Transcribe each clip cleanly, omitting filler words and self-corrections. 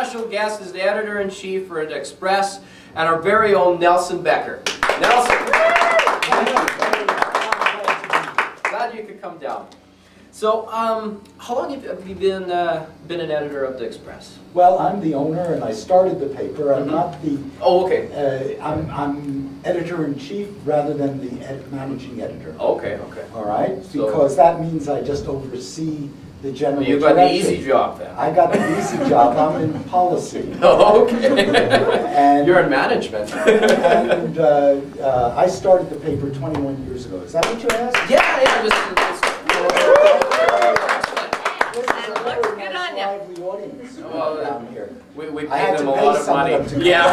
special guest is the editor-in-chief for the Express and our very own Nelson Becker. Nelson. Glad you could come down. So, how long have you been an editor of the Express? Well, I'm the owner, and I started the paper. I'm not the. Oh, okay. I'm editor-in-chief rather than the managing editor. Okay, okay. All right, because that means I just oversee the general. You got the easy job then. I got the easy job. I'm in policy. Oh, okay. And you're in management. And I started the paper 21 years ago. Is that what you asked? Yeah, yeah. Just lively audience down here. We pay them a lot of money. Yeah.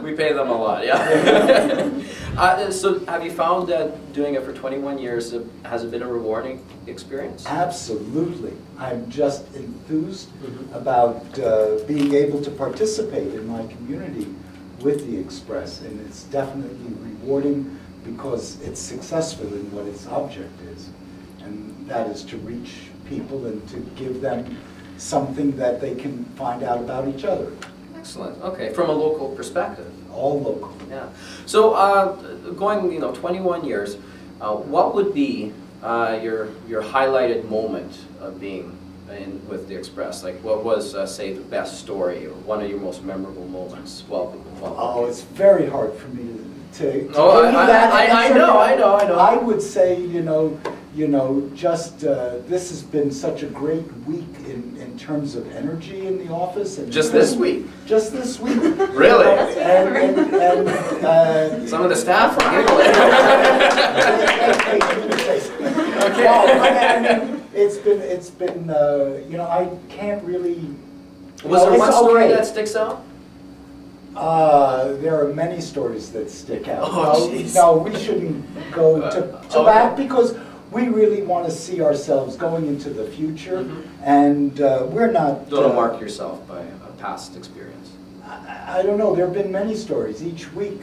We pay them a lot, yeah. So have you found that doing it for 21 years, has it been a rewarding experience? Absolutely. I'm just enthused about being able to participate in my community with the Express, and it's definitely rewarding because it's successful in what its object is, and that is to reach people and to give them something that they can find out about each other. Excellent. Okay, from a local perspective. All local. Yeah. So, going 21 years, what would be your highlighted moment of being with the Express? Like, what was, say, the best story or one of your most memorable moments? Oh, it's very hard for me to oh, I know. I would say, just this has been such a great week in terms of energy in the office. And just this week? Just this week. Really? And some of the staff are giggling. Okay. Well, it's been I can't really. Was there one story that sticks out? There are many stories that stick out. Oh, no, we shouldn't go to that because we really want to see ourselves going into the future, and we're not. Don't mark yourself by a past experience. I don't know. There have been many stories each week.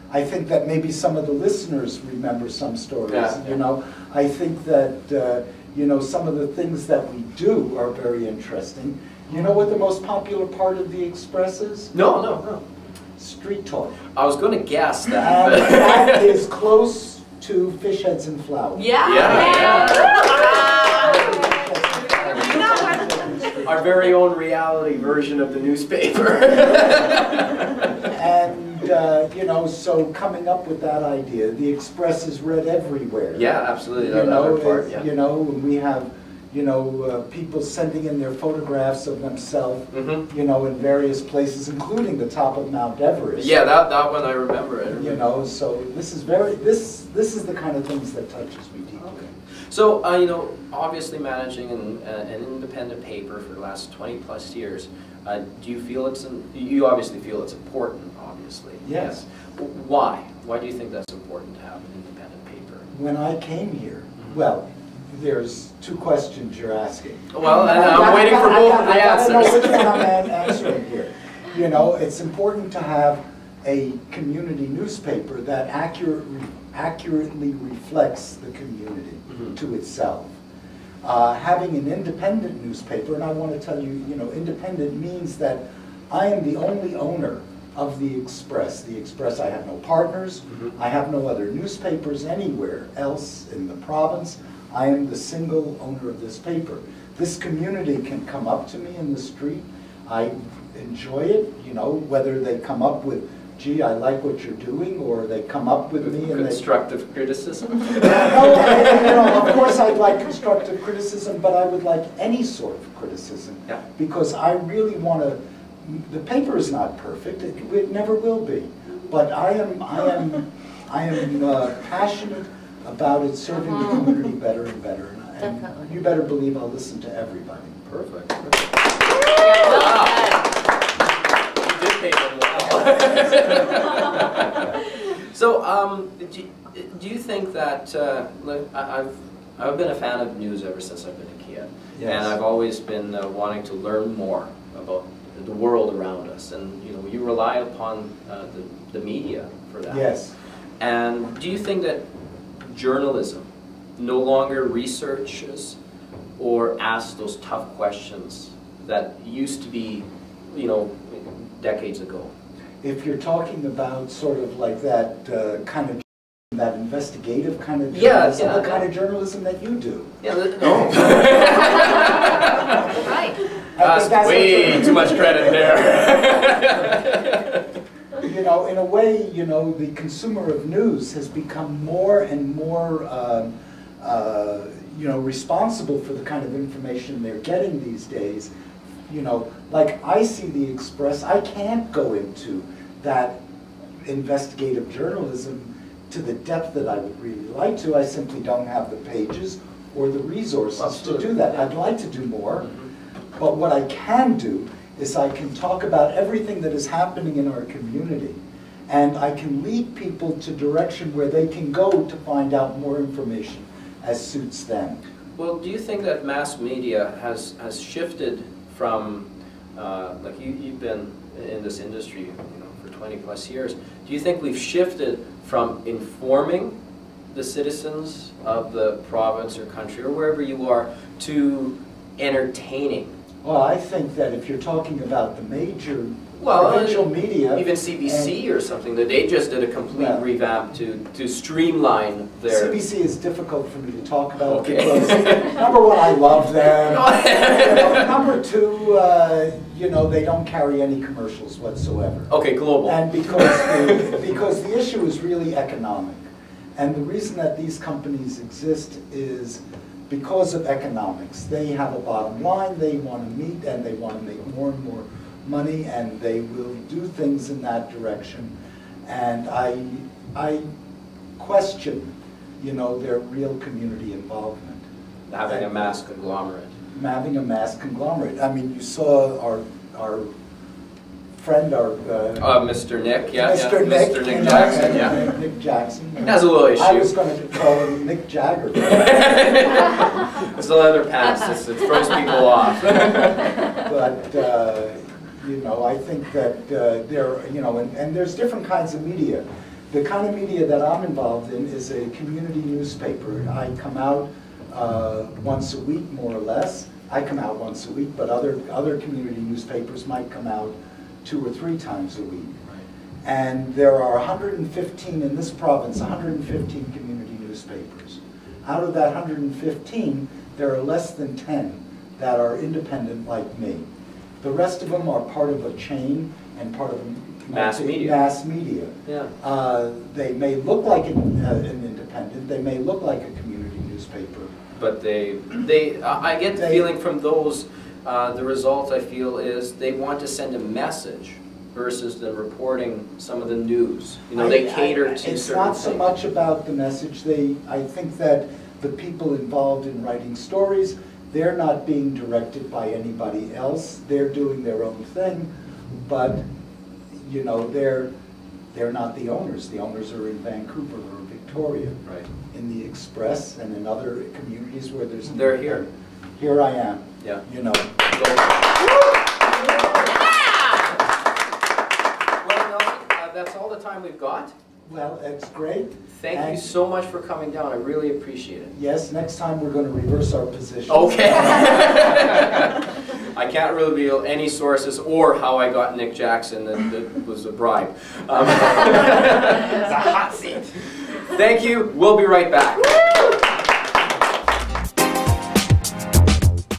I think that maybe some of the listeners remember some stories. Yeah. I think that some of the things that we do are very interesting. You know what the most popular part of the Express is? No. Street talk. I was going to guess that. And that is close to Fish Heads and Flowers. Yeah. Our very own reality version of the newspaper. And so coming up with that idea, the Express is read everywhere. Yeah, absolutely. And we have people sending in their photographs of themselves, in various places, including the top of Mount Everest. Yeah, that one I remember. So this is this is the kind of things that touches me deeply. Okay. So, obviously managing an independent paper for the last 20+ years, do you feel you obviously feel it's important, obviously. Yes. Why? Why do you think that's important to have an independent paper? When I came here, well, there's two questions you're asking. Well, I'm waiting for both of the answers. I don't know which one I'm answering here. It's important to have a community newspaper that accurately reflects the community to itself. Having an independent newspaper, and I want to tell you, independent means that I am the only owner of the Express. The Express, I have no partners. I have no other newspapers anywhere else in the province. I am the single owner of this paper. This community can come up to me in the street. I enjoy it, whether they come up with, gee, I like what you're doing, or they come up with me and constructive criticism? No, of course I'd like constructive criticism, but I would like any sort of criticism. Yeah. Because I really want to, the paper is not perfect, it never will be, but I am passionate about it serving the community better and better. And you better believe I'll listen to everybody. Perfect. Wow. You did pay them well. So, do you think that I've been a fan of news ever since I've been a kid, and I've always been wanting to learn more about the world around us, and you rely upon the media for that. Yes. And do you think that journalism no longer researches or ask those tough questions that used to be, you know, decades ago? If you're talking about sort of like that kind of, that investigative kind of journalism, the kind of journalism that you do. Yeah, no. Right. That's way too much credit there. You know, in a way, you know, the consumer of news has become more and more, you know, responsible for the kind of information they're getting these days. You know, like I see the Express, I can't go into that investigative journalism to the depth that I would really like to. I simply don't have the pages or the resources to do that. I'd like to do more, but what I can do is I can talk about everything that is happening in our community, and I can lead people to direction where they can go to find out more information as suits them. Well, do you think that mass media has shifted from, like you've been in this industry, you know, for 20+ years, do you think we've shifted from informing the citizens of the province or country or wherever you are to entertaining? Well, I think that if you're talking about the major provincial media, even CBC or something, that they just did a complete revamp to streamline their. CBC is difficult for me to talk about Okay. because number one, I love them. You know, number two, you know, they don't carry any commercials whatsoever. Okay, global. And because the issue is really economic, and the reason that these companies exist is because of economics. They have a bottom line they want to meet, and they want to make more and more money, and they will do things in that direction. And I question, you know, their real community involvement. Having a mass conglomerate. Having a mass conglomerate. I mean, you saw our friend, Mr. Nick, yeah, Mr. yeah. Nick, Mr. Nick Jackson, yeah. Nick Jackson. Has a little issue. I was going to call him Nick Jagger. It's the leather pants. It throws people off. But you know, I think that there, you know, and there's different kinds of media. The kind of media that I'm involved in is a community newspaper. I come out once a week, more or less. I come out once a week, but other community newspapers might come out 2 or 3 times a week. Right. And there are 115 in this province, 115 community newspapers. Out of that 115, there are less than 10 that are independent like me. The rest of them are part of a chain and part of mass media. Mass media. Yeah. They may look like an independent, they may look like a community newspaper. But I get the feeling from those, the result I feel is they want to send a message versus the reporting some of the news. You know, they cater to certain things. It's not so much about the message. I think that the people involved in writing stories, they're not being directed by anybody else. They're doing their own thing, but you know, they're not the owners. The owners are in Vancouver or Victoria, right? In the Express and in other communities where there's. They're here. Here I am. Yeah. You know. Well, Nelson, that's all the time we've got. Well, that's great. Thank you so much for coming down. I really appreciate it. Yes, next time we're going to reverse our position. Okay. I can't reveal any sources or how I got Nick Jackson. That was a bribe. It's a hot seat. Thank you. We'll be right back.